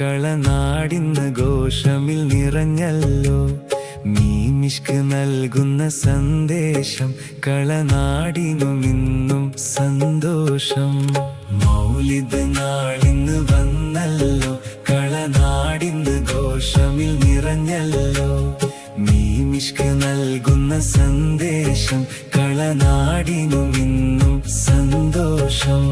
കളനാടിന്ന് ഘോഷമിൽ നിറഞ്ഞല്ലോ. മീമിഷ്ക് നൽകുന്ന സന്ദേശം കളനാടിനുമിന്നും സന്തോഷം. മൗലിദ് നാളിന്ന് വന്നല്ലോ, കളനാടിന്ന് ഘോഷമിൽ നിറഞ്ഞല്ലോ. മീമിഷ്ക് നൽകുന്ന സന്ദേശം കളനാടിനുമിന്നും സന്തോഷം.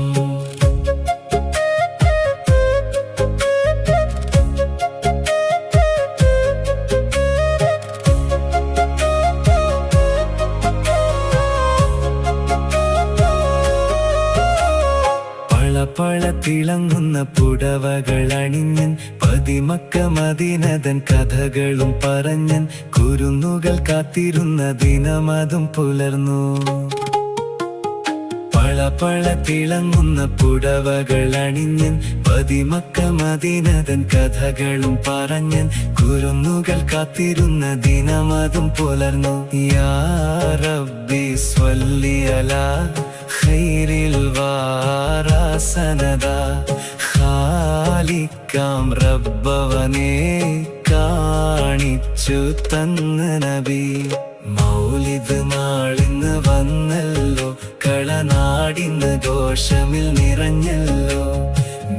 പള തിളങ്ങുന്ന പുടവകൾ അണിഞ്ഞൻ, പതിമക്ക മദീനതൻ കഥകളും പറഞ്ഞൻ. കുരുന്നുകൾ കാത്തിരുന്ന ദിനമതും പുലർന്നു. പള തിളങ്ങുന്ന പുടവകൾ അണിഞ്ഞൻ, പതിമക്ക മദീനതൻ കഥകളും പറഞ്ഞൻ. കുരുന്നുകൾ കാത്തിരുന്ന ദിനമതും പുലർന്നു. യാ റബ്ബി സ്വല്ലി അലാ ഖൈറിൽ വാരാ സനദാ. ഖാലിക്കാം റബ്ബവനെ കാണിച്ചു തന്ന നബി. മൗലിദ് നാളിന്ന് വന്നല്ലോ, കളനാടിന്ന് ഘോഷമിൽ നിറഞ്ഞല്ലോ.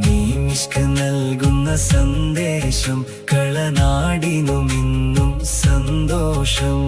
മീമിഷ്ക് നൽകുന്ന സന്ദേശം കളനാടിനുമിന്നും സന്തോഷം.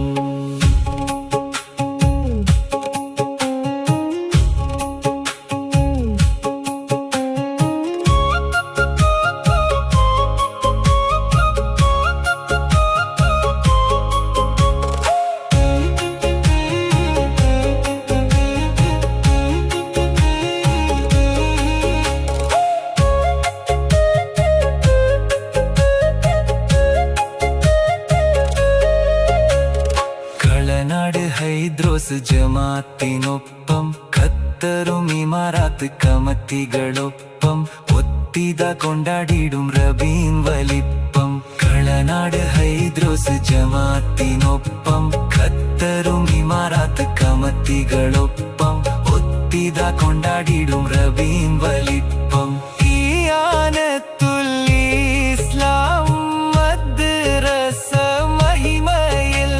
ഹൈദ്രോസ് ജമാത്തിനൊപ്പം, ഖത്തറും ഇമാറാത്ത് കമത്തികളൊപ്പം, ഒത്തിത കൊണ്ടാടിടും റബീൻ വലിപ്പം. കളനാട് ഹൈദ്രോസ് ജമാത്തിനൊപ്പം, ഖത്തറും ഇമാറാത്ത് കമത്തികളൊപ്പം, ഒത്തിത കൊണ്ടാടിടും റബീൻ വലിപ്പം. ഈ ആനത്തുൽ ഇസ്ലാം മദ്രസ മഹിമയിൽ,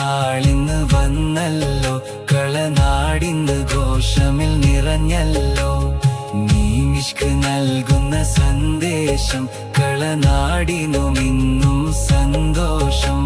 നാളിന്ന് വന്നല്ലോ, കളനാടിന്ന് ഘോഷമിൽ നിറഞ്ഞല്ലോ. മീമിഷ്ക് നൽകുന്ന സന്ദേശം കളനാടിനുമിന്നും സന്തോഷം.